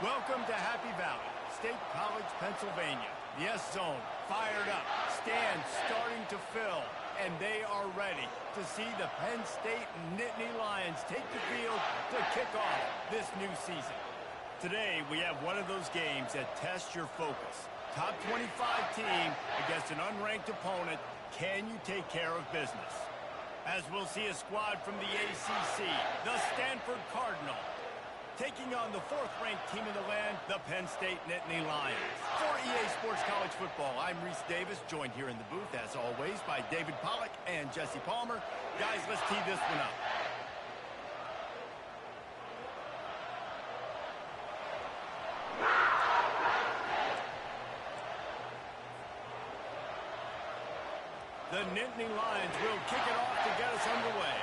Welcome to Happy Valley, State College, Pennsylvania. The S-Zone fired up, stands starting to fill, and they are ready to see the Penn State Nittany Lions take the field to kick off this new season. Today, we have one of those games that tests your focus. Top 25 team against an unranked opponent. Can you take care of business? As we'll see a squad from the ACC, the Stanford Cardinal, taking on the fourth-ranked team in the land, the Penn State Nittany Lions. For EA Sports College Football, I'm Reese Davis, joined here in the booth, as always, by David Pollack and Jesse Palmer. Guys, let's tee this one up. The Nittany Lions will kick it off to get us underway.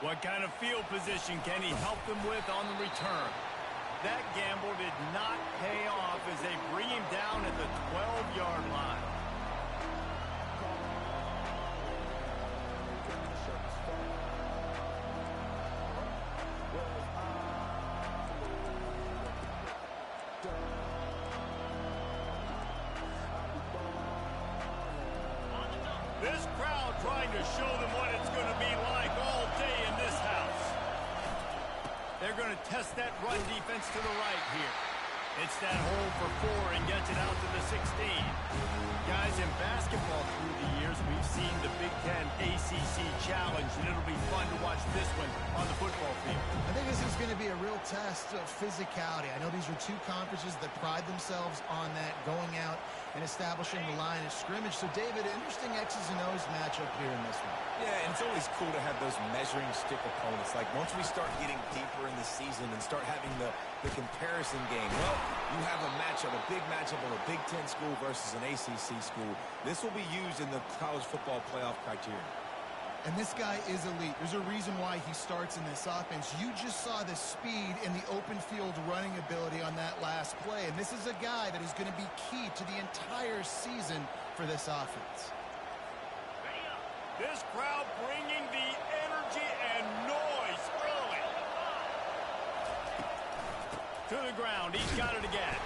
What kind of field position can he help them with on the return? That gamble did not pay off as they bring him down at the 12-yard line. This crowd trying to show them what it's going to be like all day in this house. They're going to test that run defense to the right here. It's that hole for 4 and gets it out to the 16. Guys, in basketball through the years, we've seen the Big Ten ACC Challenge, and it'll be fun to watch this one on the football field. I think this is going to be a real test of physicality. I know these are two conferences that pride themselves on that, going out and establishing the line of scrimmage. So, David, interesting X's and O's matchup here in this one. Yeah, and it's always cool to have those measuring stick opponents. Like, once we start getting deeper in the season and start having the comparison game, well, you have a matchup, a big matchup of a Big Ten school versus an ACC school. This will be used in the college football playoff criteria. And this guy is elite. There's a reason why he starts in this offense. You just saw the speed and the open field running ability on that last play. And this is a guy that is going to be key to the entire season for this offense. This crowd bringing the energy and noise early. To the ground, he's got it again.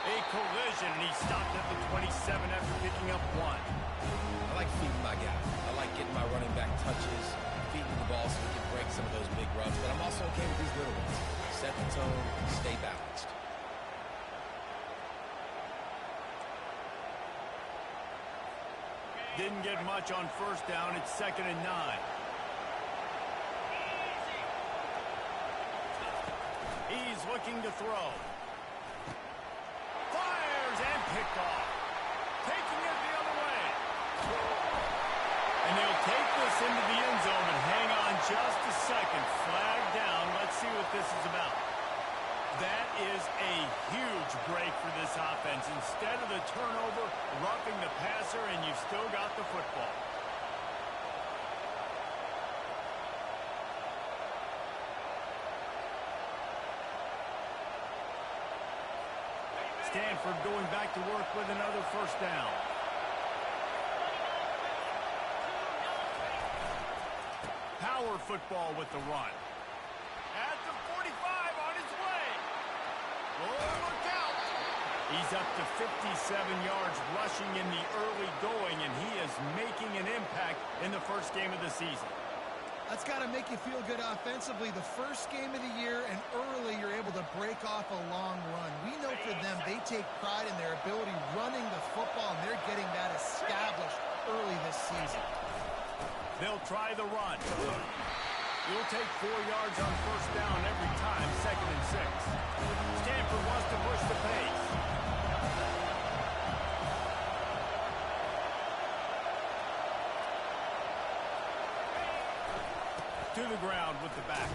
A collision, and he stopped at the 27 after picking up 1. I like feeding my guy. I like getting my running back touches, feeding the ball so we can break some of those big runs. But I'm also okay with these little ones. Set the tone, stay balanced. Didn't get much on first down. It's 2nd and 9. He's looking to throw. Fires and picked off. Taking it the other way. And he'll take this into the end zone and hang on just a second. Flag down. Let's see what this is about. That is a huge break for this offense. Instead of the turnover, roughing the passer, and you've still got the football. Stanford going back to work with another first down. Power football with the run. At the 45 on his way. Oh, look out. He's up to 57 yards rushing in the early going, and he is making an impact in the first game of the season. That's got to make you feel good offensively. The first game of the year, and early you're able to break off a long run. We know for them, they take pride in their ability running the football, and they're getting that established early this season. They'll try the run. You'll take 4 yards on first down every time, 2nd and 6. Stanford wants to push the pace. To the ground with the back.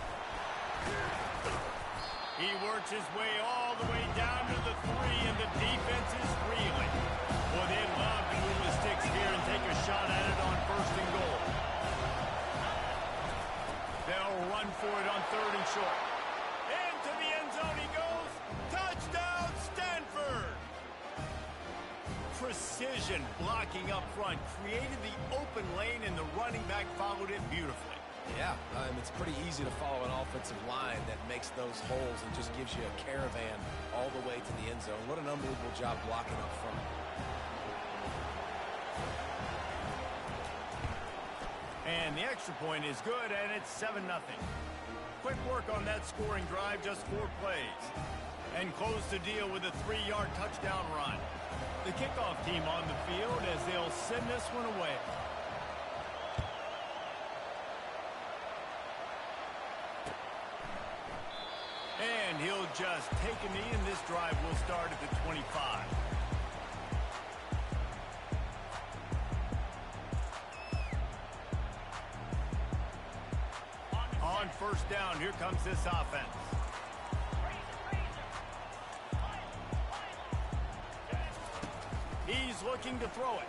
He works his way all the way down to the 3, and the defense is reeling. Boy, they'd love to move the sticks here and take a shot at it on 1st and goal. They'll run for it on 3rd and short. Into the end zone he goes. Touchdown, Stanford! Precision Precision blocking up front created the open lane, and the running back followed it beautifully. Yeah, it's pretty easy to follow an offensive line that makes those holes and just gives you a caravan all the way to the end zone. What an unbelievable job blocking up front. And the extra point is good, and it's 7-0. Quick work on that scoring drive, just 4 plays. And close the deal with a 3-yard touchdown run. The kickoff team on the field as they'll send this one away. And he'll just take a knee, and this drive will start at the 25. On first down, here comes this offense. He's looking to throw it.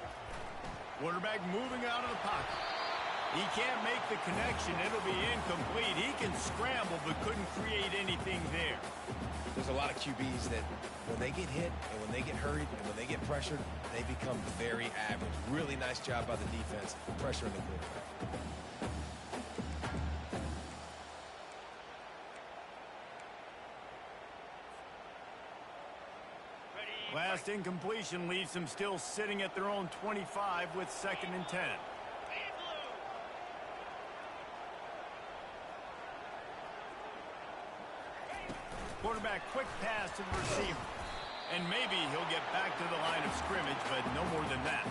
Quarterback moving out of the pocket. He can't make the connection. It'll be incomplete. He can scramble but couldn't create anything there. There's a lot of QBs that when they get hit and when they get hurried and when they get pressured, they become very average. Really nice job by the defense pressuring the quarterback. Last incompletion leaves them still sitting at their own 25 with 2nd and 10. Quarterback quick pass to the receiver. And maybe he'll get back to the line of scrimmage, but no more than that.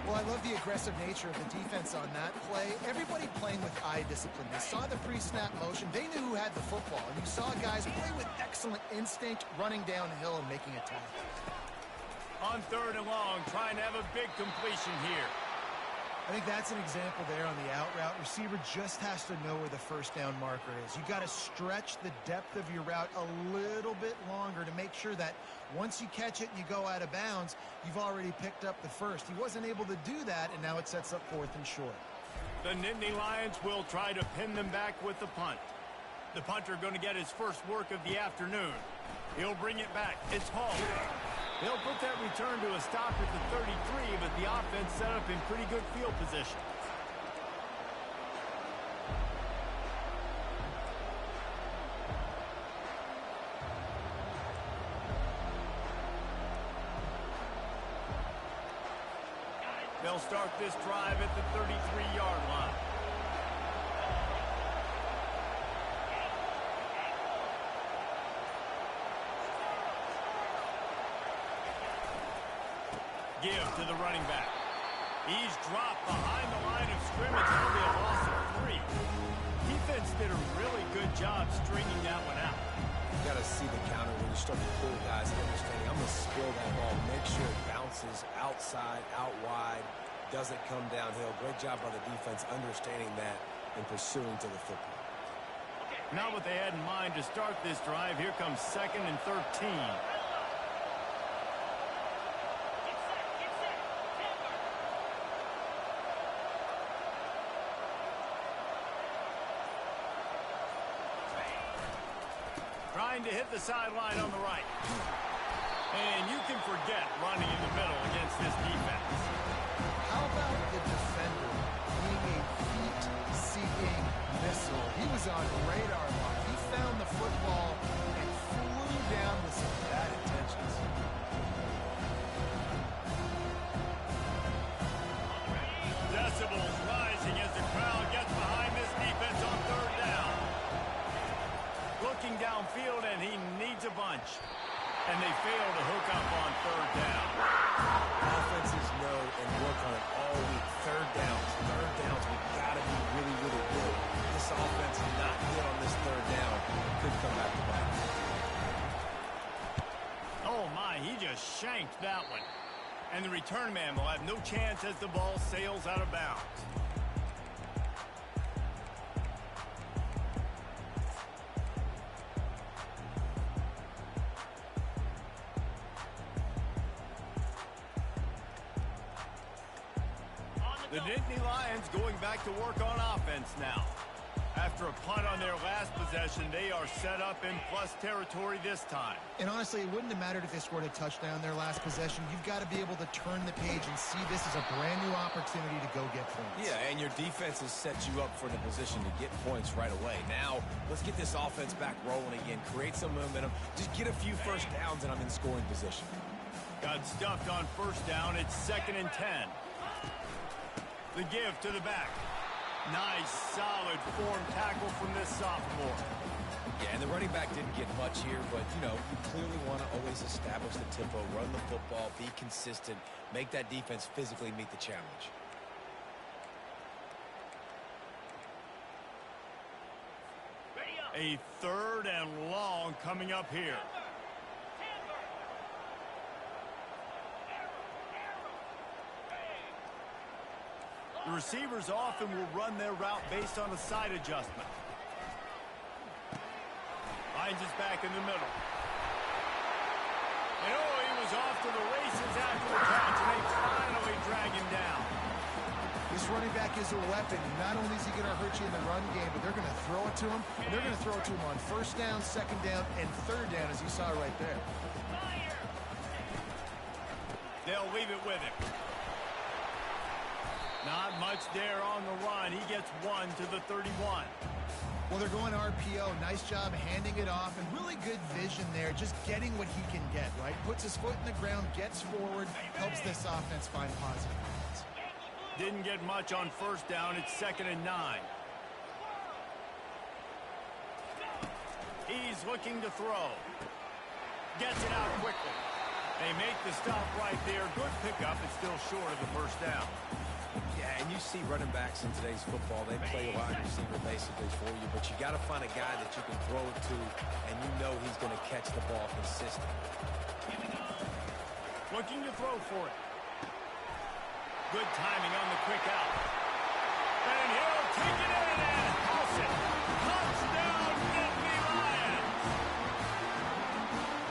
Well, I love the aggressive nature of the defense on that play. Everybody playing with eye discipline. They saw the pre-snap motion. They knew who had the football. And you saw guys play with excellent instinct, running downhill and making a tackle. On 3rd and long, trying to have a big completion here. I think that's an example there on the out route. Receiver just has to know where the first down marker is. You got to stretch the depth of your route a little bit longer to make sure that once you catch it and you go out of bounds, you've already picked up the first. He wasn't able to do that, and now it sets up 4th and short. The Nittany Lions will try to pin them back with the punt. The punter going to get his first work of the afternoon. He'll bring it back. It's Hall. They'll put that return to a stop at the 33, but the offense set up in pretty good field position. They'll start this drive at the 33-yard line. Give to the running back. He's dropped behind the line of scrimmage. That'll be a loss of 3. Defense did a really good job stringing that one out. You got to see the counter when you start to pull guys, understanding I'm going to spill that ball, make sure it bounces outside, out wide, doesn't come downhill. Great job by the defense understanding that and pursuing to the football. Not what they had in mind to start this drive. Here comes 2nd and 13. Trying to hit the sideline on the right. And you can forget running in the middle against this defense. How about the defender being a feet-seeking missile? He was on radar lock. He found the football and flew down with some bad intentions. Decibels rising as the crowd gets behind this defense on 3rd down. Looking downfield, and he needs a bunch. And they fail to hook up on 3rd down. Offenses know and work on it all week. 3rd downs, we've got to be really, really good. This offense not good on this 3rd down. Could come back to back. Oh, my, he just shanked that one. And the return man will have no chance as the ball sails out of bounds. The Nittany Lions going back to work on offense now. After a punt on their last possession, they are set up in plus territory this time. And honestly, it wouldn't have mattered if they scored a touchdown their last possession. You've got to be able to turn the page and see this as a brand new opportunity to go get points. Yeah, and your defense has set you up for the position to get points right away. Now, let's get this offense back rolling again, create some momentum, just get a few first downs, and I'm in scoring position. Got stuffed on first down. It's 2nd and 10. The give to the back. Nice, solid form tackle from this sophomore. Yeah, and the running back didn't get much here, but, you clearly want to always establish the tempo, run the football, be consistent, make that defense physically meet the challenge. A 3rd and long coming up here. The receivers often will run their route based on a side adjustment. Finds his back in the middle. And he was off to the races after the catch, and they finally drag him down. This running back is a weapon. Not only is he going to hurt you in the run game, but they're going to throw it to him, and they're going to throw it to him on 1st down, 2nd down, and 3rd down, as you saw right there. They'll leave it with him. Not much there on the run. He gets 1 to the 31. Well, they're going RPO. Nice job handing it off, and really good vision there, just getting what he can get, right? Puts his foot in the ground, gets forward, helps this offense find positive points. Didn't get much on 1st down. It's 2nd and 9. He's looking to throw. Gets it out quickly. They make the stop right there. Good pickup. It's still short of the 1st down. Yeah, and you see running backs in today's football, they play a wide receiver basically for you, but you got to find a guy that you can throw it to, and you know he's going to catch the ball consistently. Looking to throw for it. Good timing on the quick out. And he'll take it in and house it. Touchdown, Nittany Lions!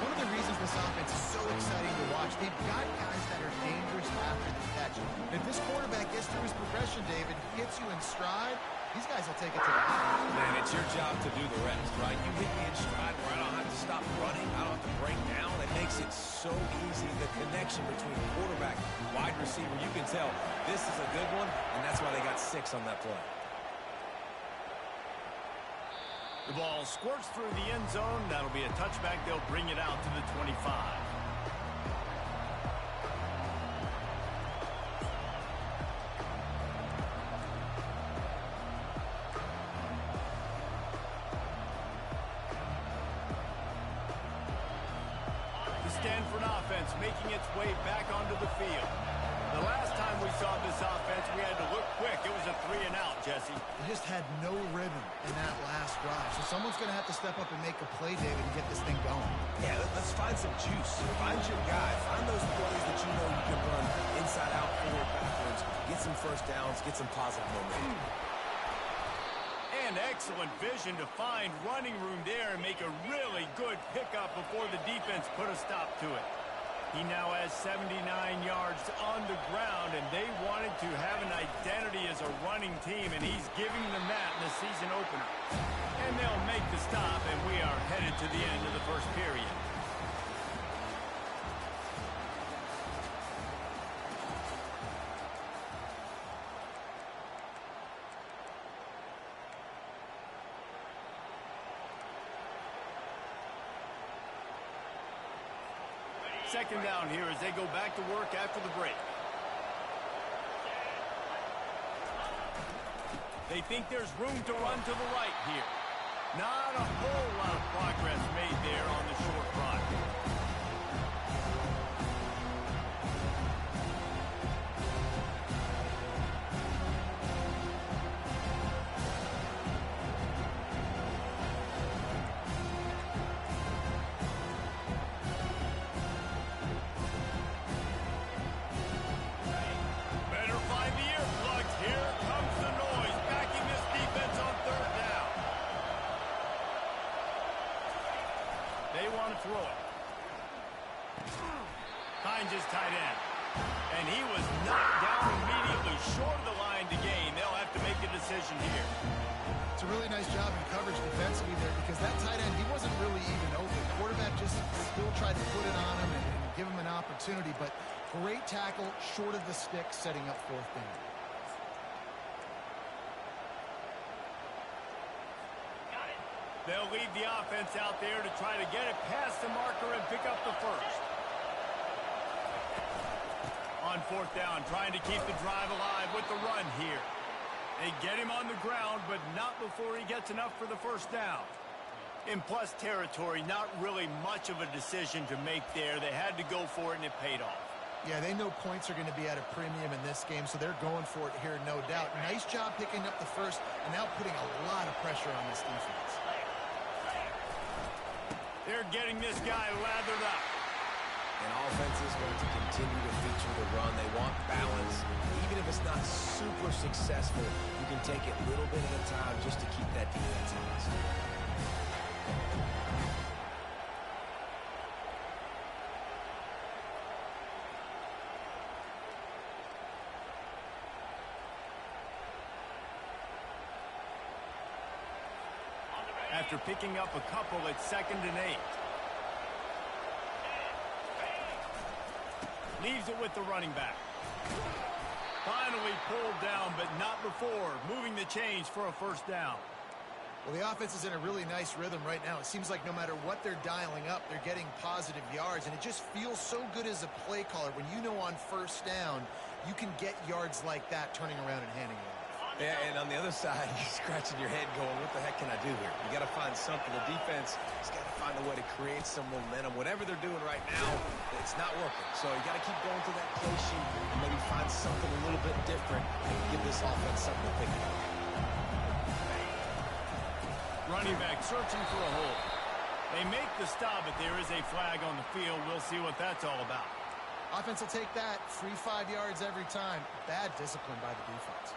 One of the reasons this offense is so exciting to watch, they've got guys that are dangerous after the catch. If this quarterback gets through his progression, David, hits you in stride, these guys will take it to the house. Man, it's your job to do the rest, right? You hit me in stride where I don't have to stop running, I don't have to break down. It makes it so easy. The connection between quarterback and wide receiver, you can tell this is a good one, and that's why they got 6 on that play. The ball squirts through the end zone. That'll be a touchback. They'll bring it out to the 25. Stanford offense making its way back onto the field. The last time we saw this offense, we had to look quick. It was a 3-and-out, Jesse. They just had no rhythm in that last drive. So someone's going to have to step up and make a play, David, and get this thing going. Yeah, let's find some juice. Find your guy. Find those plays that you know you can run inside out, forward, backwards. Get some first downs. Get some positive momentum. And excellent vision to find running room there and make a really good pickup before the defense put a stop to it. He now has 79 yards on the ground, and they wanted to have an identity as a running team, and he's giving them that in the season opener. And they'll make the stop, and we are headed to the end of the first period. Second down here as they go back to work after the break. They think there's room to run to the right here. Not a whole lot of progress made there on the short run. Throw it. Finds his tight end. And he was knocked down immediately short of the line to gain. They'll have to make make a decision here. It's a really nice job in coverage defensively there because that tight end, he wasn't really even open. Quarterback just still tried to put it on him and give him an opportunity, but great tackle short of the stick, setting up fourth down. They'll leave the offense out there to try to get it past the marker and pick up the first. On fourth down, trying to keep the drive alive with the run here. They get him on the ground, but not before he gets enough for the first down. In plus territory, not really much of a decision to make there. They had to go for it, and it paid off. Yeah, they know points are going to be at a premium in this game, so they're going for it here, no doubt. Nice job picking up the first, and now putting a lot of pressure on this defense. They're getting this guy lathered up. An offense is going to continue to feature the run. They want balance. Even if it's not super successful, you can take it little bit at a time just to keep that defense honest. After picking up a couple, it's 2nd and 8. Leaves it with the running back. Finally pulled down, but not before. Moving the chains for a first down. Well, the offense is in a really nice rhythm right now. It seems like no matter what they're dialing up, they're getting positive yards, and it just feels so good as a play caller when you know on first down you can get yards like that turning around and handing it off. Yeah, and on the other side, you're scratching your head going, what the heck can I do here? You got to find something. The defense has got to find a way to create some momentum. Whatever they're doing right now, it's not working. So you got to keep going to that play sheet and maybe find something a little bit different and give this offense something to pick up. Running back searching for a hole. They make the stop, but there is a flag on the field. We'll see what that's all about. Offense will take that. Free 5 yards every time. Bad discipline by the defense.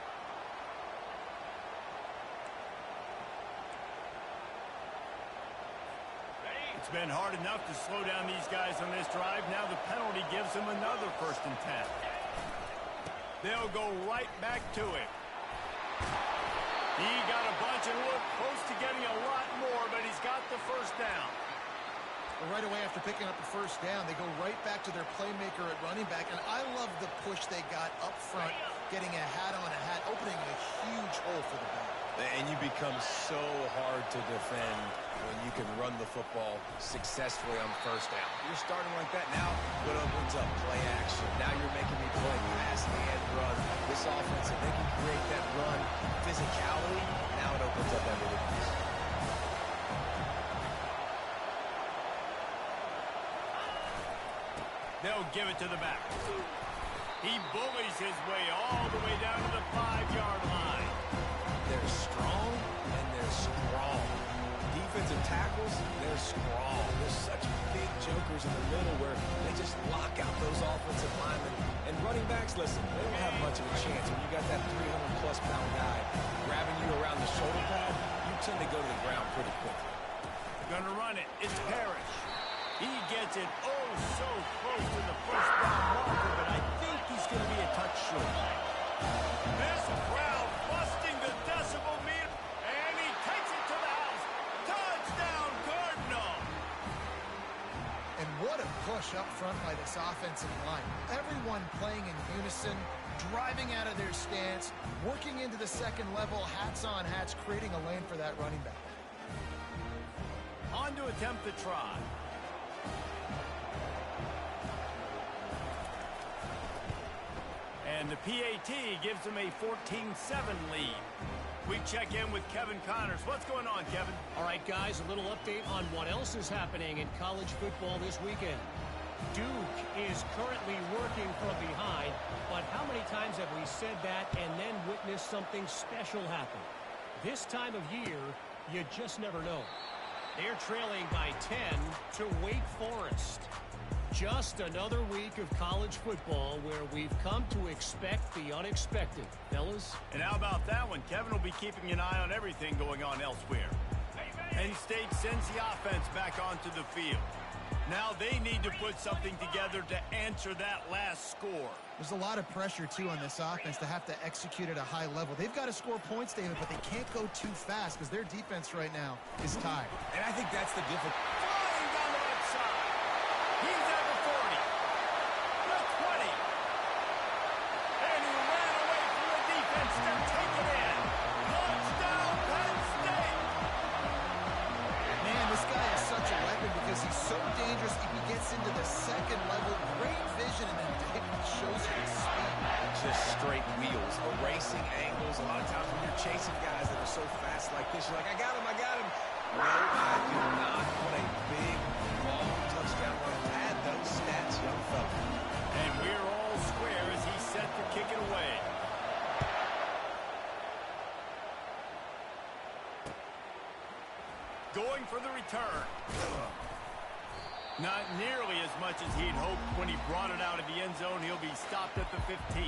It's been hard enough to slow down these guys on this drive. Now the penalty gives them another 1st and 10. They'll go right back to it. He got a bunch and looked close to getting a lot more, but he's got the first down. Well, right away after picking up the first down, they go right back to their playmaker at running back. And I love the push they got up front, getting a hat on a hat, opening a huge hole for the back. And you become so hard to defend when you can run the football successfully on first down. You're starting like that now, what opens up play action. Now you're making me play pass and run. This offense, if they can create that run physicality, now it opens up everything else. They'll give it to the back. He bullies his way all the way down to the 5-yard line. They're strong and they're strong. Defensive tackles, they're strong. There's such big jokers in the middle where they just lock out those offensive linemen. And running backs, listen, they don't have much of a chance. When you got that 300-plus pound guy grabbing you around the shoulder pad, you tend to go to the ground pretty quickly. Gonna run it. It's Parrish. He gets it oh so close to the first down marker, but I think he's going to be a touch short. This crowd busting the decibel meter, and he takes it to the house. Touchdown, Cardinal! And what a push up front by this offensive line. Everyone playing in unison, driving out of their stance, working into the second level, hats on hats, creating a lane for that running back. On to attempt the try. And the PAT gives them a 14-7 lead. We check in with Kevin Connors. What's going on, Kevin? All right, guys, a little update on what else is happening in college football this weekend. Duke is currently working from behind, but how many times have we said that and then witnessed something special happen? This time of year, you just never know. They're trailing by 10 to Wake Forest. Just another week of college football where we've come to expect the unexpected, fellas. And how about that one? Kevin will be keeping an eye on everything going on elsewhere. Penn State sends the offense back onto the field. Now they need to put something together to answer that last score. There's a lot of pressure, too, on this offense to have to execute at a high level. They've got to score points, David, but they can't go too fast because their defense right now is tired. And I think that's the difficulty. Flying down the right side. He's at the 40. The 20. And he ran away from the defense to take it in. Touchdown, Penn State. Man, this guy is such a weapon because he's so dangerous. If he gets into the second level, great vision, and then David shows you his speed. Just straight wheels, erasing angles. A lot of times when you're chasing guys that are so fast like this, you're like, I got him. No, I do not. What a big, long touchdown run. Had those stats, young fella. And we're all square as he's set to kick it away. Going for the return. Not nearly as much as he'd hoped when he brought it out of the end zone. He'll be stopped at the 15.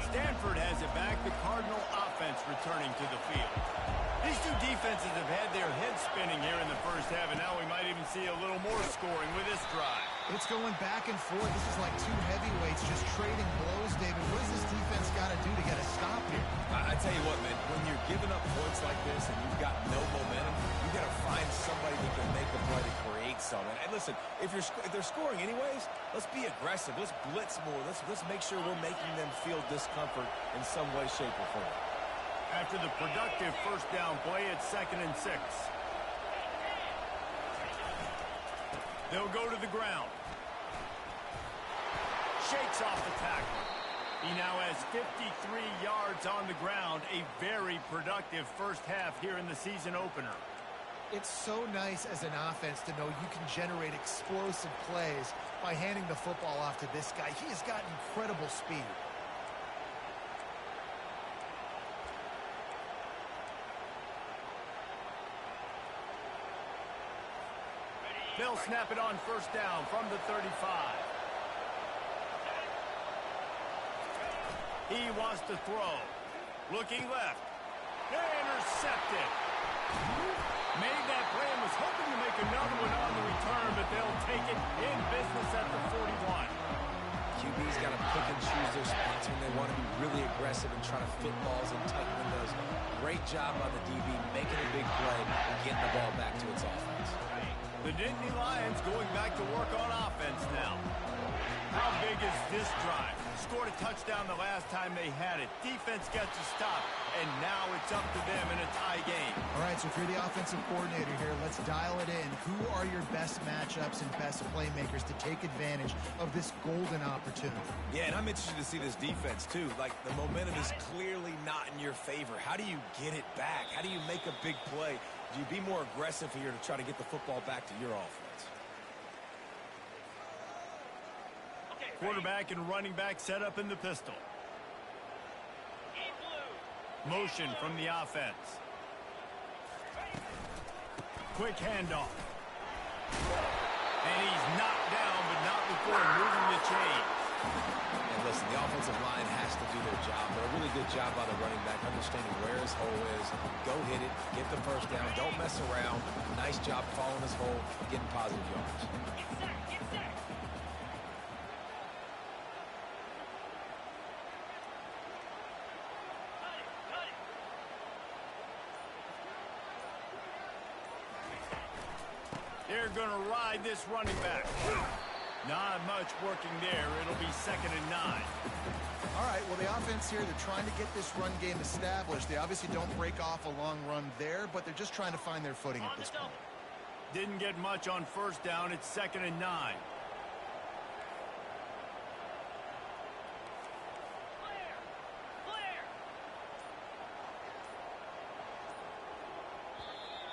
Stanford has it back. The Cardinal offense returning to the field. These two defenses have had their heads spinning here in the first half, and now we might even see a little more scoring with this drive. It's going back and forth. This is like two heavyweights just trading blows, David. What does this defense got to do to get a stop here? I tell you what, man, when you're giving up points like this and you've got no momentum, you got to find somebody that can make a play to create something. And listen, if they're scoring anyways, let's be aggressive. Let's blitz more. Let's make sure we're making them feel discomfort in some way, shape, or form. After the productive first down play, it's 2nd and 6. They'll go to the ground. Shakes off the tackle. He now has 53 yards on the ground. A very productive first half here in the season opener. It's so nice as an offense to know you can generate explosive plays by handing the football off to this guy. He has got incredible speed. They'll snap it on first down from the 35. He wants to throw. Looking left. Intercepted. Made that play and was hoping to make another one on the return, but they'll take it in business at the 41. QB's got to pick and choose their spots when they want to be really aggressive and try to fit balls in tight windows. Great job by the DB making a big play and getting the ball back to its offense. The Nittany Lions going back to work on offense now. How big is this drive? Scored a touchdown the last time they had it. Defense gets a stop, and now it's up to them in a tie game. All right, so if you're the offensive coordinator here, let's dial it in. Who are your best matchups and best playmakers to take advantage of this golden opportunity? Yeah, and I'm interested to see this defense, too. Like, the momentum is clearly not in your favor. How do you get it back? How do you make a big play? Do you be more aggressive here to try to get the football back to your offense? Quarterback and running back set up in the pistol. Motion from the offense. Quick handoff. And he's knocked down, but not before moving the chains. And listen, the offensive line has to do their job, but a really good job by the running back, understanding where his hole is. Go hit it, get the first down, don't mess around. Nice job following his hole, getting positive yards. They're going to ride this running back. Not much working there. It'll be 2nd and 9. All right, well, the offense here, they're trying to get this run game established. They obviously don't break off a long run there, but they're just trying to find their footing at this point. Didn't get much on first down. It's 2nd and 9.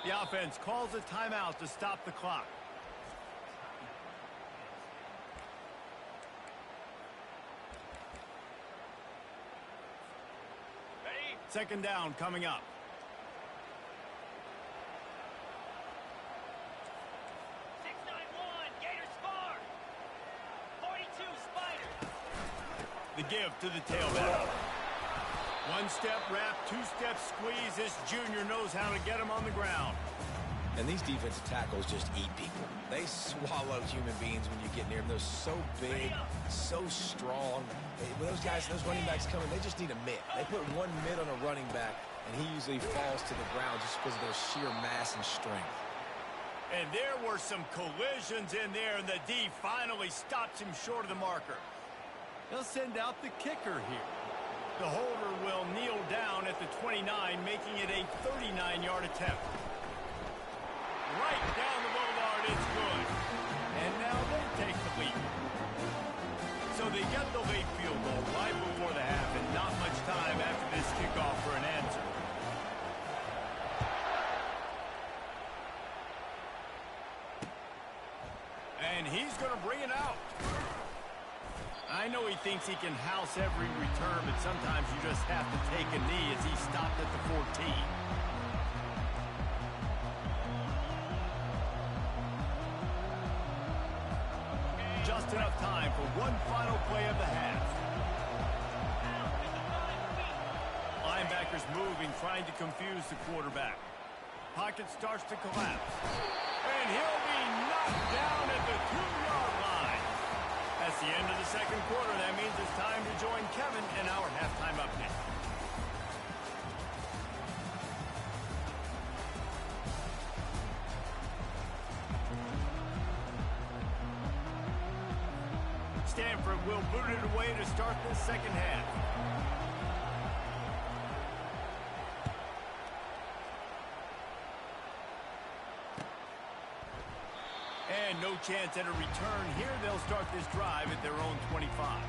The offense calls a timeout to stop the clock. Ready? 2nd down coming up. The give to the tailback. One-step wrap, two-step squeeze. This junior knows how to get him on the ground. And these defensive tackles just eat people. They swallow human beings when you get near them. They're so big, so strong. When those guys, those running backs coming, they just need a mitt. They put one mitt on a running back, and he usually falls to the ground just because of their sheer mass and strength. And there were some collisions in there, and the D finally stops him short of the marker. They'll send out the kicker here. The holder will kneel down at the 29, making it a 39-yard attempt. Right down the boulevard, it's good. And now they take the lead. So they get the late field goal right before the half, and not much time after this kickoff for an answer. And he's going to bring it out. I know he thinks he can house every return, but sometimes you just have to take a knee as he stopped at the 14. Just enough time for one final play of the half. Linebackers moving, trying to confuse the quarterback. Pocket starts to collapse. And he'll be knocked down at the 2-yard line. That's the end of the second quarter. That means it's time to join Kevin in our halftime update. Stanford will boot it away to start the second half. And no chance at a return here. They'll start this drive at their own 25.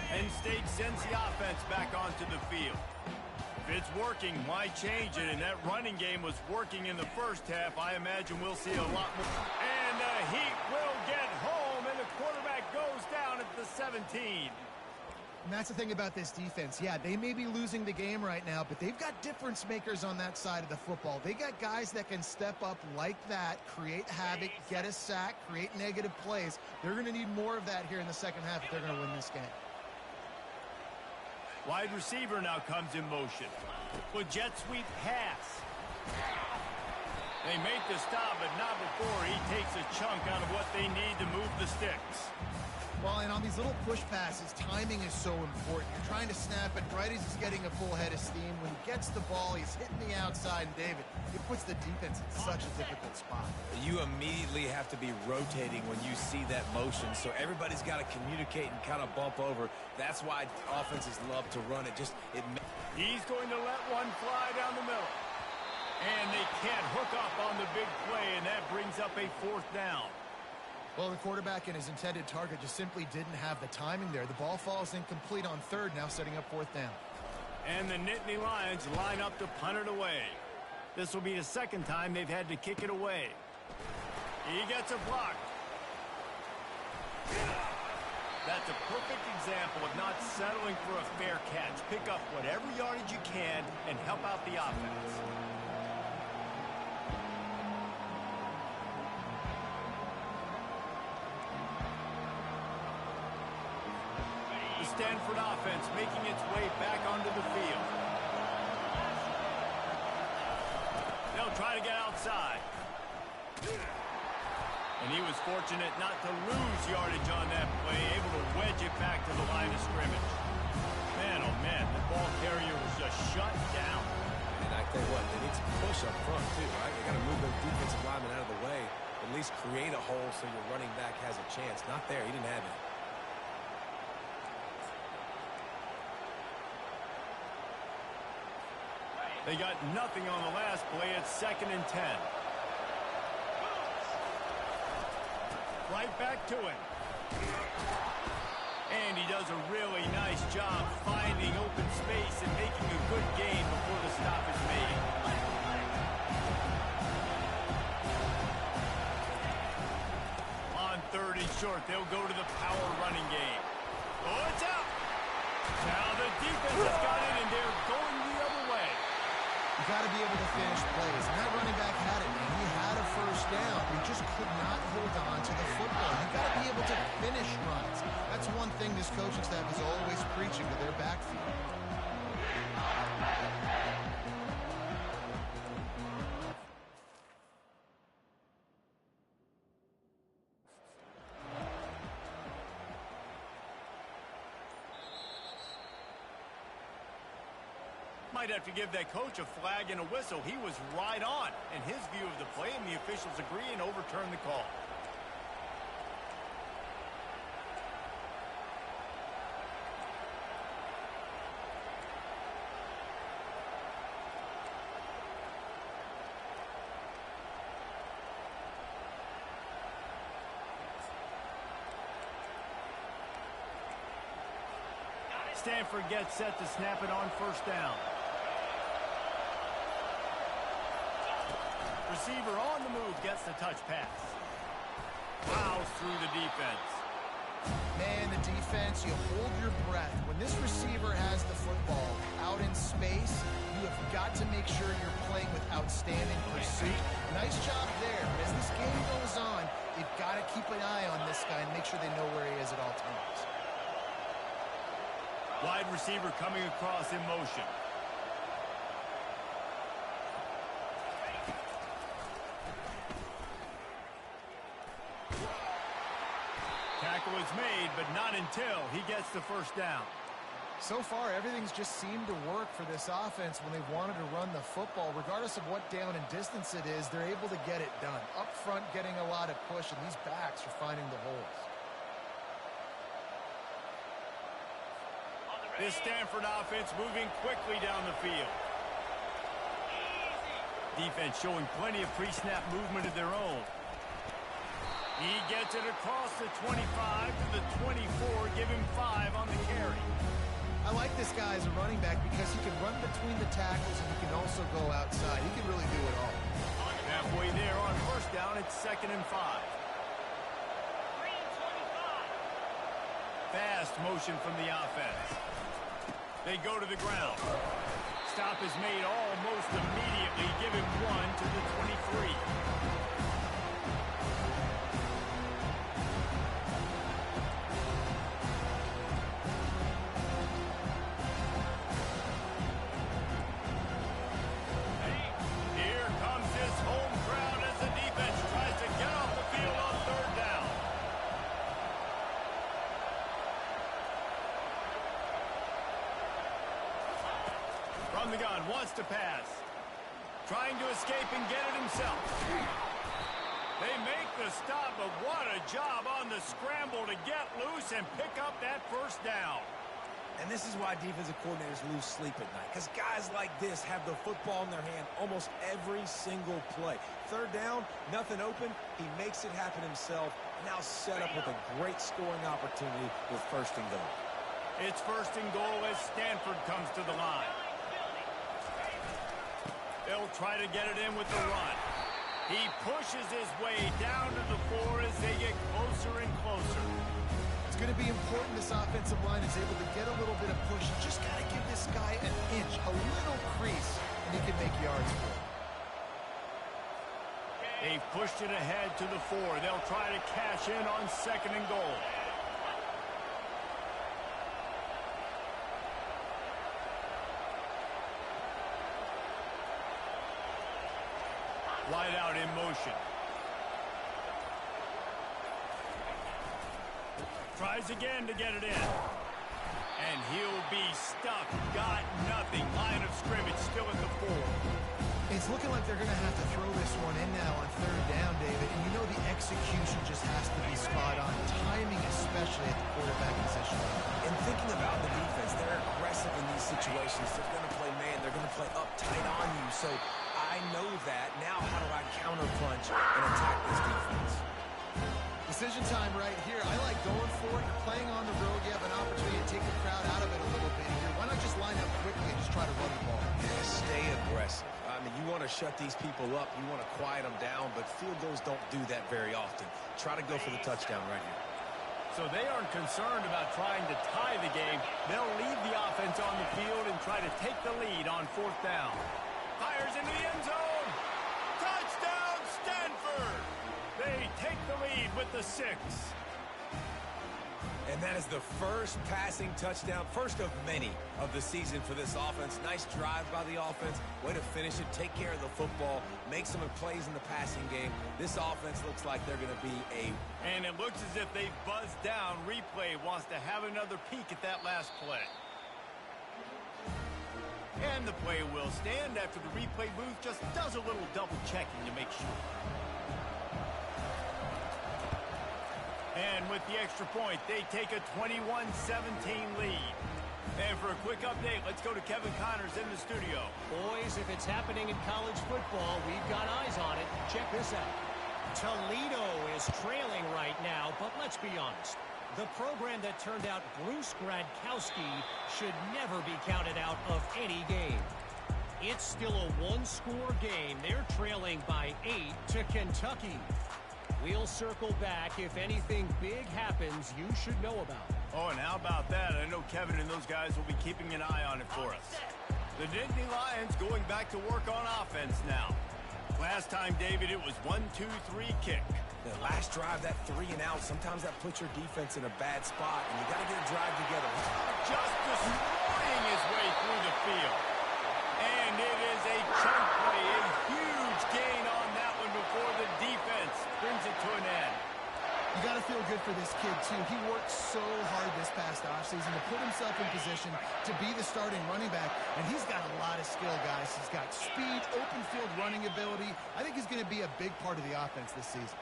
Penn State sends the offense back onto the field. If it's working, why change it? And that running game was working in the first half. I imagine we'll see a lot more. And the Heat will get home, and the quarterback goes down at the 17. And that's the thing about this defense. Yeah, they may be losing the game right now, but they've got difference makers on that side of the football. They got guys that can step up like that, create havoc, get a sack, create negative plays. They're going to need more of that here in the second half if they're going to win this game. Wide receiver now comes in motion. With jet sweep pass. They make the stop, but not before he takes a chunk out of what they need to move the sticks. Well, and on these little push passes, timing is so important. You're trying to snap it right as he's getting a full head of steam. When he gets the ball, he's hitting the outside, and David, it puts the defense in such a difficult spot. You immediately have to be rotating when you see that motion, so everybody's got to communicate and kind of bump over. That's why offenses love to run it. He's going to let one fly down the middle. And they can't hook up on the big play, and that brings up a fourth down. Well, the quarterback and his intended target just simply didn't have the timing there. The ball falls incomplete on third, now setting up fourth down. And the Nittany Lions line up to punt it away. This will be the second time they've had to kick it away. He gets a block. That's a perfect example of not settling for a fair catch. Pick up whatever yardage you can and help out the offense. Stanford offense making its way back onto the field. They'll try to get outside. And he was fortunate not to lose yardage on that play, able to wedge it back to the line of scrimmage. Man, oh man, the ball carrier was just shut down. And I tell you what, they need some push up front too, right? They got to move those defensive linemen out of the way, at least create a hole so your running back has a chance. Not there, he didn't have it. They got nothing on the last play. It's 2nd and 10. Right back to him. And he does a really nice job finding open space and making a good gain before the stop is made. On 3rd and short, they'll go to the power running game. Oh, it's out. Now the defense has got it, and they're going the other way. You got to be able to finish plays. And that running back had it, man. He had a first down, but he just could not hold on to the football. You got to be able to finish runs. That's one thing this coaching staff is always preaching to their backfield. Might have to give that coach a flag and a whistle. He was right on in his view of the play, and the officials agree and overturn the call. Stanford gets set to snap it on first down. Receiver on the move gets the touch pass. Plows through the defense. Man, the defense, you hold your breath. When this receiver has the football out in space, you have got to make sure you're playing with outstanding pursuit. Nice job there. But as this game goes on, you've got to keep an eye on this guy and make sure they know where he is at all times. Wide receiver coming across in motion. Tackle is made, but not until he gets the first down. So far, everything's just seemed to work for this offense when they've wanted to run the football. Regardless of what down and distance it is, they're able to get it done. Up front, getting a lot of push, and these backs are finding the holes. This Stanford offense moving quickly down the field. Defense showing plenty of pre-snap movement of their own. He gets it across the 25 to the 24, give him 5 on the carry. I like this guy as a running back because he can run between the tackles and he can also go outside. He can really do it all. Halfway there on first down, it's 2nd and 5. Fast motion from the offense. They go to the ground. Stop is made almost immediately. Give him 1 to the 23. Here comes his home crowd as the defense tries to get off the field on third down. From the gun, wants to pass. Trying to escape and get it himself. They make the stop, but what a job on the scramble to get loose and pick up that first down. And this is why defensive coordinators lose sleep at night, because guys like this have the football in their hand almost every single play. Third down, nothing open. He makes it happen himself. Now set up with a great scoring opportunity with 1st and goal. It's 1st and goal as Stanford comes to the line. They'll try to get it in with the run. He pushes his way down to the 4 as they get closer and closer. It's going to be important this offensive line is able to get a little bit of push. You just got to give this guy an inch, a little crease, and he can make yards for it. They've pushed it ahead to the 4. They'll try to cash in on 2nd and goal. Wide out in motion. Tries again to get it in. And he'll be stuck. Got nothing. Line of scrimmage still at the 4. It's looking like they're going to have to throw this one in now on third down, David. And you know the execution just has to be spot on. Timing especially at the quarterback position. And thinking about the defense, they're aggressive in these situations. They're going to play man. They're going to play up tight on you. So I know that. Now how do I counterpunch and attack this defense? Decision time right here. I like going for it. You're playing on the road. You have an opportunity to take the crowd out of it a little bit here. Why not just line up quickly and just try to run the ball? Yeah, stay aggressive. I mean, you want to shut these people up. You want to quiet them down, but field goals don't do that very often. Try to go for the touchdown right here. So they aren't concerned about trying to tie the game. They'll leave the offense on the field and try to take the lead on 4th down. Fires into the end zone. Touchdown, Stanford! They take the lead with the 6. And that is the first passing touchdown, first of many of the season for this offense. Nice drive by the offense. Way to finish it, take care of the football, make some plays in the passing game. This offense looks like they're going to be a... And it looks as if they've buzzed down. Replay wants to have another peek at that last play. And the play will stand after the replay booth just does a little double checking to make sure. And with the extra point, they take a 21-17 lead. And for a quick update, let's go to Kevin Connors in the studio. Boys, if it's happening in college football, we've got eyes on it. Check this out. Toledo is trailing right now, but let's be honest. The program that turned out Bruce Gradkowski should never be counted out of any game. It's still a one-score game. They're trailing by 8 to Kentucky. We'll circle back if anything big happens you should know about. Oh, and how about that? I know Kevin and those guys will be keeping an eye on it for us. The Nittany Lions going back to work on offense now. Last time, David, it was 1-2-3 kick. The last drive, that 3 and out, sometimes that puts your defense in a bad spot, and you got to get a drive together. Just destroying his way through the field. And it is a chunk play, a huge gain on that one before the defense brings it to an end. You got to feel good for this kid, too. He worked so hard this past offseason to put himself in position to be the starting running back, and he's got a lot of skill, guys. He's got speed, open field running ability. I think he's going to be a big part of the offense this season.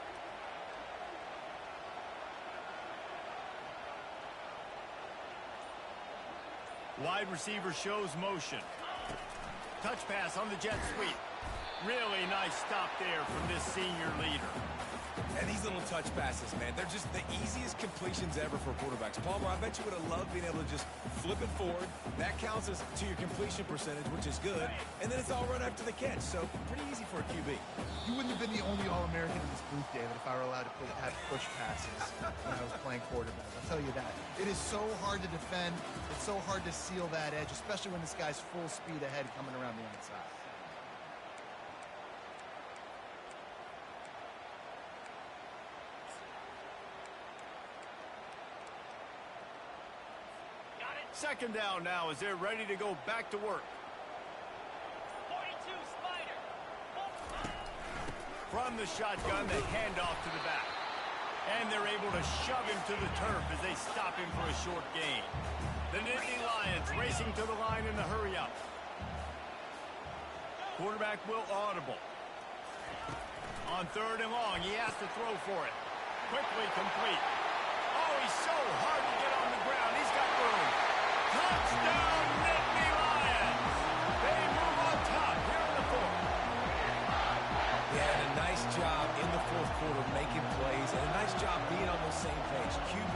Wide receiver shows motion. Touch pass on the jet sweep. Really nice stop there from this senior leader. And these little touch passes, man, they're just the easiest completions ever for quarterbacks. Palmer, I bet you would have loved being able to just flip it forward. That counts as to your completion percentage, which is good. And then it's all run after the catch, so pretty easy for a QB. You wouldn't have been the only All-American in this booth, David, if I were allowed to have push passes when I was playing quarterback. I'll tell you that. It is so hard to defend. It's so hard to seal that edge, especially when this guy's full speed ahead coming around the outside. Second down now as they're ready to go back to work. 42 Spider. From the shotgun, the handoff to the back. And they're able to shove him to the turf as they stop him for a short gain. The Nittany Lions racing to the line in the hurry up. Quarterback will audible. On 3rd and long, he has to throw for it. Quickly complete. Oh, he's so hard to get on the ground. He's got room. Touchdown, Nittany Lions! They move on top here in the 4th. Yeah, and a nice job in the 4th quarter making plays, and a nice job being on the same page. QB,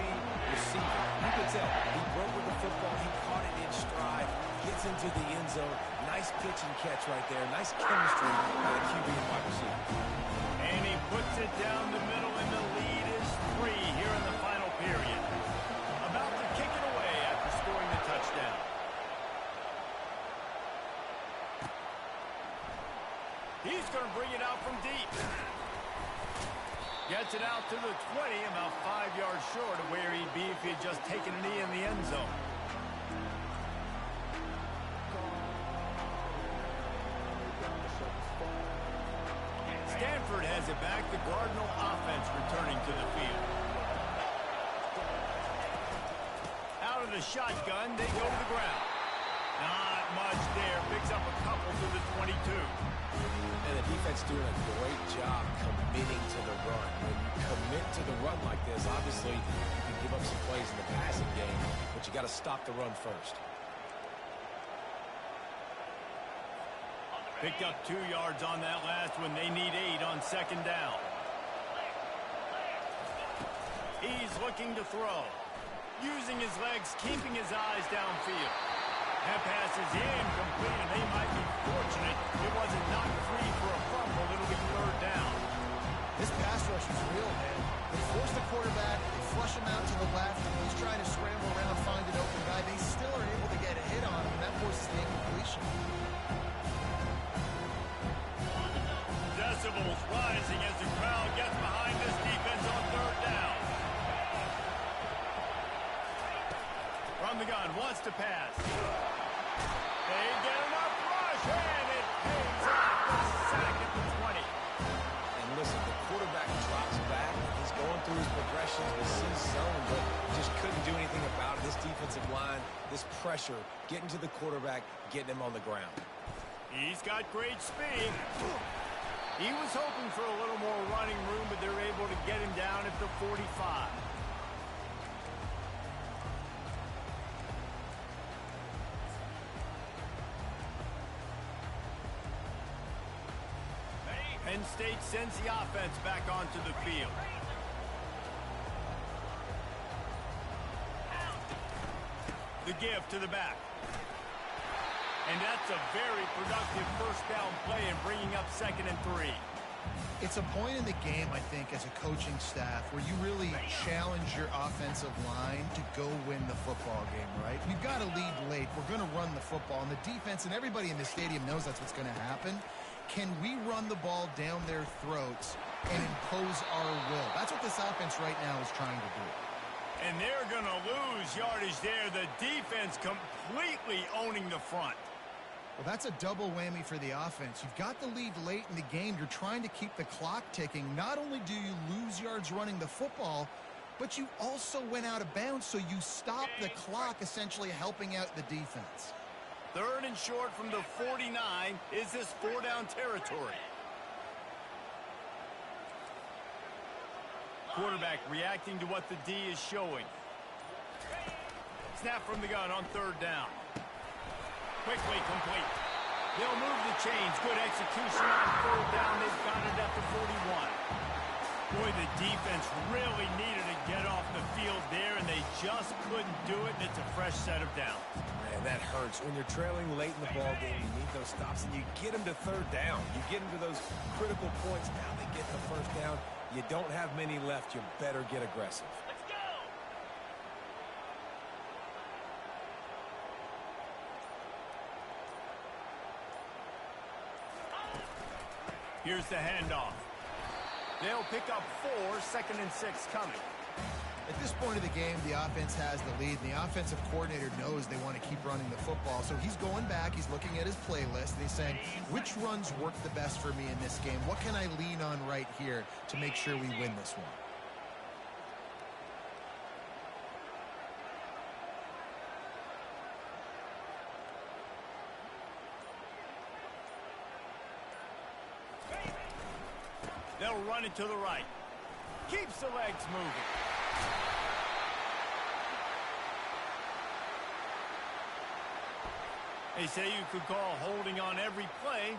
receiver. You could tell he broke with the football. He caught it in stride, gets into the end zone. Nice pitch and catch right there. Nice chemistry by the QB and wide receiver. And he puts it down the middle, and the lead is 3 here in the final period. About to kick it away after scoring the touchdown. He's going to bring it out from deep. Gets it out to the 20, about 5 yards short of where he'd be if he had just taken a knee in the end zone. Stanford has it back. The Cardinal offense returning to the field. Out of the shotgun, they go to the ground. Not much there. Picks up a couple to the 22. And the defense doing a great job committing to the run. When you commit to the run like this, obviously you can give up some plays in the passing game, but you got to stop the run first. Picked up 2 yards on that last one. They need 8 on 2nd down. He's looking to throw. Using his legs, keeping his eyes downfield. That pass is incomplete, and they might be fortunate it wasn't knocked free for a fumble. It'll be 3rd down. This pass rush is real, man. They force the quarterback, they flush him out to the Decibels rising as the crowd gets behind this defense on third down. From the gun, wants to pass. They get enough rush, and it pays off the sack at the 20. And listen, the quarterback drops back. He's going through his progressions, the C zone, but just couldn't do anything about it. This defensive line, this pressure, getting to the quarterback, getting him on the ground. He's got great speed. He was hoping for a little more running room, but they're able to get him down at the 45. Penn State sends the offense back onto the field. The give to the back. And that's a very productive first down play and bringing up 2nd and 3. It's a point in the game, I think, as a coaching staff where you really challenge your offensive line to go win the football game, right? We've got to lead late. We're going to run the football. And the defense and everybody in the stadium knows that's what's going to happen. Can we run the ball down their throats and impose our will? That's what this offense right now is trying to do. And they're going to lose yardage there. The defense completely owning the front. Well, that's a double whammy for the offense. You've got the lead late in the game. You're trying to keep the clock ticking. Not only do you lose yards running the football, but you also went out of bounds, so you stop the clock, essentially helping out the defense. 3rd and short from the 49. Is this 4-down territory? Quarterback reacting to what the D is showing. Snap from the gun on 3rd down. Quickly complete. They'll move the chains. Good execution on 3rd down. They've got it at the 41. Boy, the defense really needed to get off the field there, and they just couldn't do it, and it's a fresh set of downs. Man, that hurts. When you're trailing late in the ball game, you need those stops, and you get them to 3rd down. You get them to those critical points. Now they get the 1st down. You don't have many left. You better get aggressive. Let's go! Here's the handoff. They'll pick up 4, 2nd and 6 coming. At this point of the game, the offense has the lead, and the offensive coordinator knows they want to keep running the football. So he's going back, he's looking at his playlist, and he's saying, which runs work the best for me in this game? What can I lean on right here to make sure we win this one? They'll run it to the right. Keeps the legs moving. They say you could call holding on every play.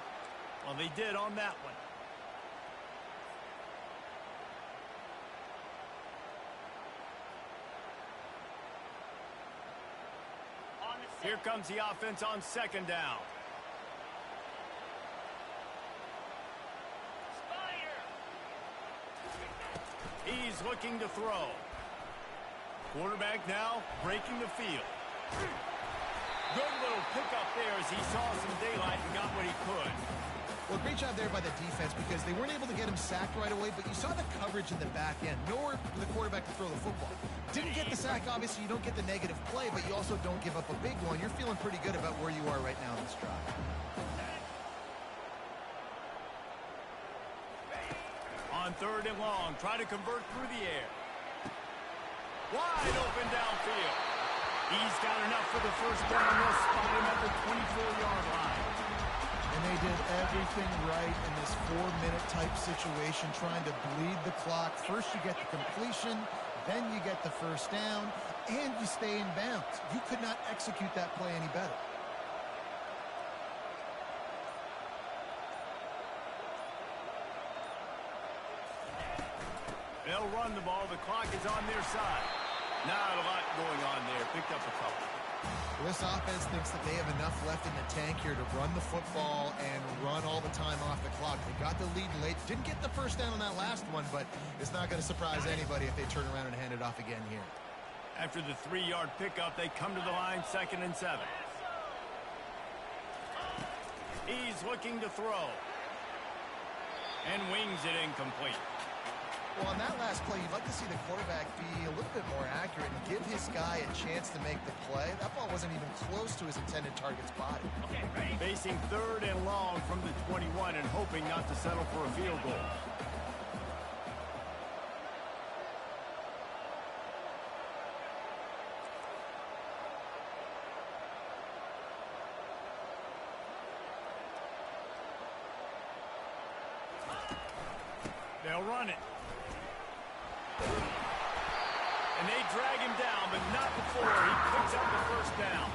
Well, they did on that one. Here comes the offense on 2nd down. He's looking to throw. Quarterback now breaking the field. Good little pickup there as he saw some daylight and got what he could. Well, great job there by the defense because they weren't able to get him sacked right away, but you saw the coverage in the back end. Nowhere for the quarterback to throw the football. Didn't get the sack, obviously. You don't get the negative play, but you also don't give up a big one. You're feeling pretty good about where you are right now in this drive. On 3rd and long, try to convert through the air. Wide open downfield. He's got enough for the 1st down. They'll spot him at the 24-yard line. And they did everything right in this 4-minute type situation, trying to bleed the clock. First you get the completion, then you get the 1st down, and you stay in bounds. You could not execute that play any better. They'll run the ball. The clock is on their side. Not a lot going on there. Picked up a couple. Well, this offense thinks that they have enough left in the tank here to run the football and run all the time off the clock. They got the lead late. Didn't get the 1st down on that last one, but it's not going to surprise anybody if they turn around and hand it off again here. After the 3-yard pickup, they come to the line, 2nd and 7. He's looking to throw. And wings it incomplete. Well, on that last play, you'd like to see the quarterback be a little bit more accurate and give his guy a chance to make the play. That ball wasn't even close to his intended target's body. Okay, ready? Facing 3rd and long from the 21 and hoping not to settle for a field goal. They'll run it. And they drag him down, but not before he picks up the first down.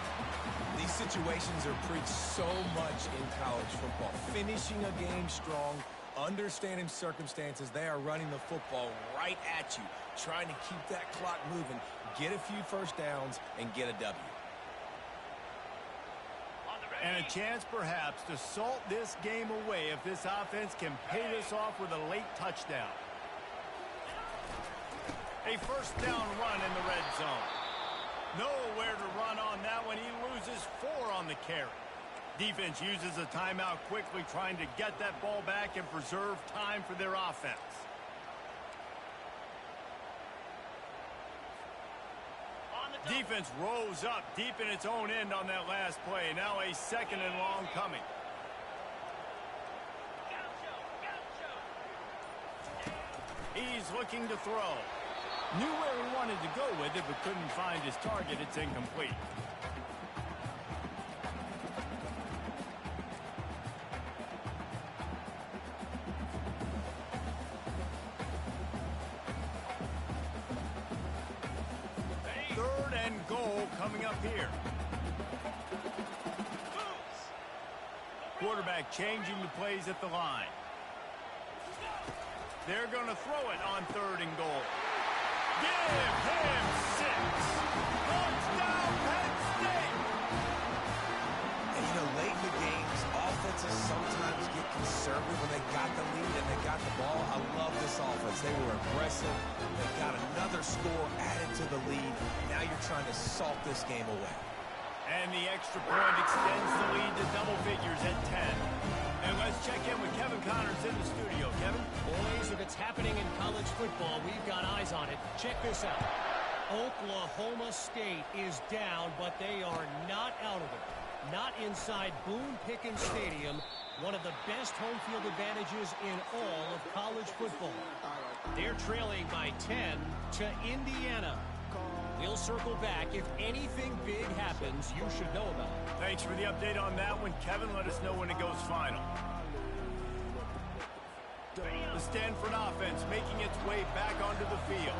These situations are preached so much in college football. Finishing a game strong, understanding circumstances. They are running the football right at you, trying to keep that clock moving, get a few first downs, and get a W. And a chance, perhaps, to salt this game away if this offense can pay this off with a late touchdown. A first down run in the red zone. Nowhere to run on that one. He loses 4 on the carry. Defense uses a timeout quickly, trying to get that ball back and preserve time for their offense. Defense rose up deep in its own end on that last play. Now a 2nd and long coming. He's looking to throw. Knew where he wanted to go with it, but couldn't find his target. It's incomplete. Coming up here. Quarterback changing the plays at the line. They're going to throw it on 3rd and goal. Give him 6. Touchdown, Penn State. And you know, late in the games, offenses sometimes get conservative when they got the lead and they got the ball. I love this offense. They were aggressive. They got another score added to the lead. Now you're trying to salt this game away. And the extra point extends the lead to double figures at 10. And let's check in with Kevin Connors in the studio. Kevin? Boys, if it's happening in college football, we've got eyes on it. Check this out. Oklahoma State is down, but they are not out of it. Not inside Boone Pickens Stadium, one of the best home field advantages in all of college football. They're trailing by 10 to Indiana. We'll circle back. If anything big happens, you should know about it. Thanks for the update on that one, Kevin. Let us know when it goes final. The Stanford offense making its way back onto the field.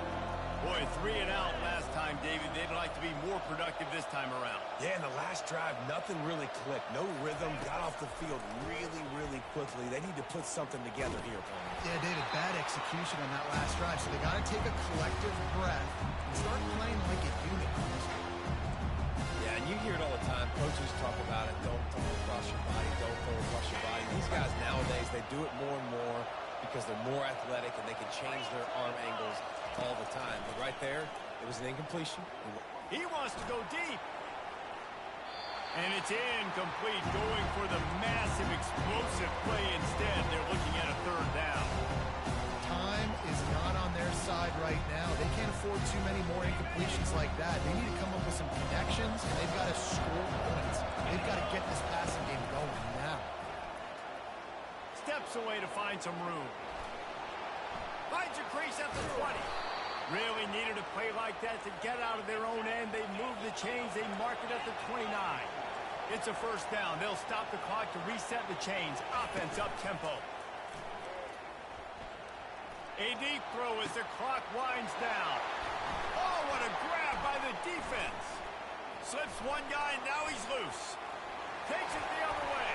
Boy, 3 and out last time, David. They'd like to be more productive this time around. Yeah, in the last drive, nothing really clicked. No rhythm. Got off the field really, really quickly. They need to put something together here, Paul. Yeah, David, bad execution on that last drive. So they got to take a collective breath and start playing like a unit. Yeah, and you hear it all the time. Coaches talk about it. Don't throw across your body. Don't throw across your body. These guys nowadays, they do it more and more because they're more athletic and they can change their arm angles all the time. But right there, it was an incompletion. He wants to go deep. And it's incomplete, going for the massive explosive play instead. They're looking at a 3rd down. Time is not on their side right now. They can't afford too many more incompletions like that. They need to come up with some connections, and they've got to score points. They've got to get this passing game going now. Steps away to find some room. Finds a crease at the 20. Really needed a play like that to get out of their own end. They move the chains. They mark it at the 29. It's a first down. They'll stop the clock to reset the chains. Offense up tempo. A deep throw as the clock winds down. Oh, what a grab by the defense. Slips one guy, and now he's loose. Takes it the other way.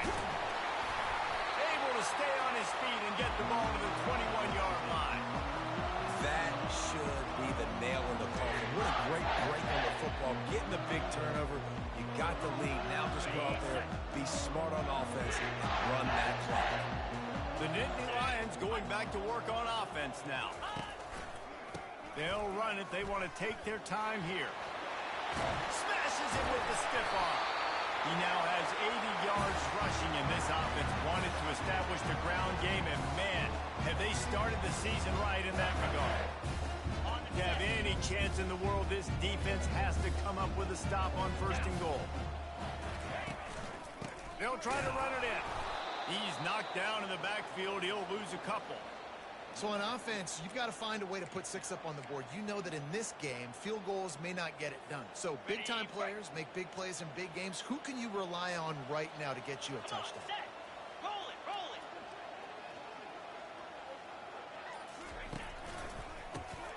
Able to stay on his feet and get the ball to the 21-yard line. That should be the nail in the coffin. What a great break on the football. Getting the big turnover. You got the lead. Now just go out there, be smart on offense, and run that clock. The Nittany Lions going back to work on offense now. They'll run it. They want to take their time here. Smashes it with the stiff arm. He now has 80 yards rushing, and this offense wanted to establish the ground game, and man, have they started the season right in that regard. To have any chance in the world, this defense has to come up with a stop on 1st and goal. They'll try to run it in. He's knocked down in the backfield. He'll lose a couple. So on offense, you've got to find a way to put 6 up on the board. You know that in this game, field goals may not get it done. So big-time players make big plays in big games. Who can you rely on right now to get you a touchdown? Roll it, roll it.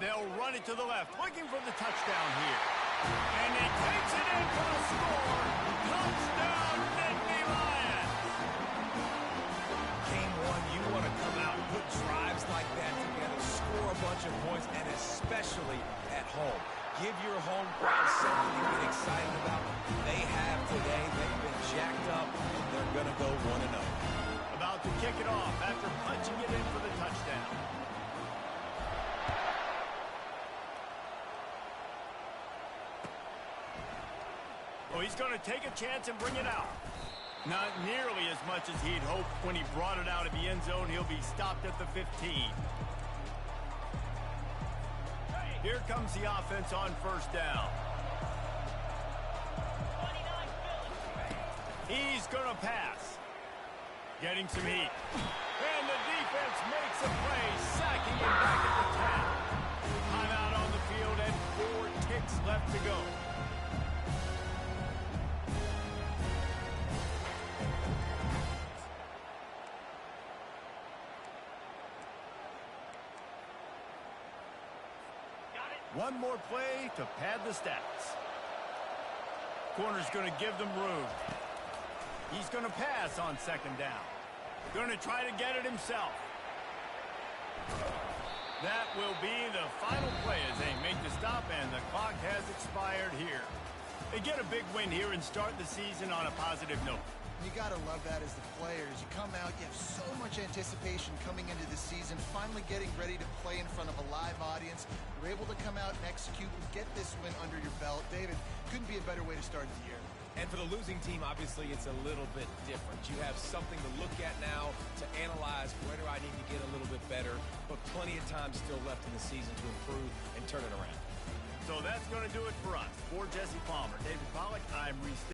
They'll run it to the left, looking for the touchdown here. And he takes it in for the score. Touchdown, Nittany Lions. Game 1, you want to come out, put drives like that together, score a bunch of points, and especially at home. Give your home crowd something to get excited about. They have today. They've been jacked up, and they're going to go 1-0. About to kick it off after punching it in for the touchdown. Oh, he's going to take a chance and bring it out. Not nearly as much as he'd hoped when he brought it out of the end zone. He'll be stopped at the 15. Here comes the offense on 1st down. He's going to pass. Getting some heat. And the defense makes a play, sacking him back at the 10. Timeout on the field and 4 ticks left to go. One more play to pad the stats. Corner's going to give them room. He's going to pass on 2nd down. Going to try to get it himself. That will be the final play as they make the stop, and the clock has expired here. They get a big win here and start the season on a positive note. You got to love that as the players. You come out, you have so much anticipation coming into the season, finally getting ready to play in front of a live audience. You're able to come out and execute and get this win under your belt. David, couldn't be a better way to start the year. And for the losing team, obviously, it's a little bit different. You have something to look at now to analyze where do I need to get a little bit better, but plenty of time still left in the season to improve and turn it around. So that's going to do it for us. For Jesse Palmer, David Pollack, I'm Reese.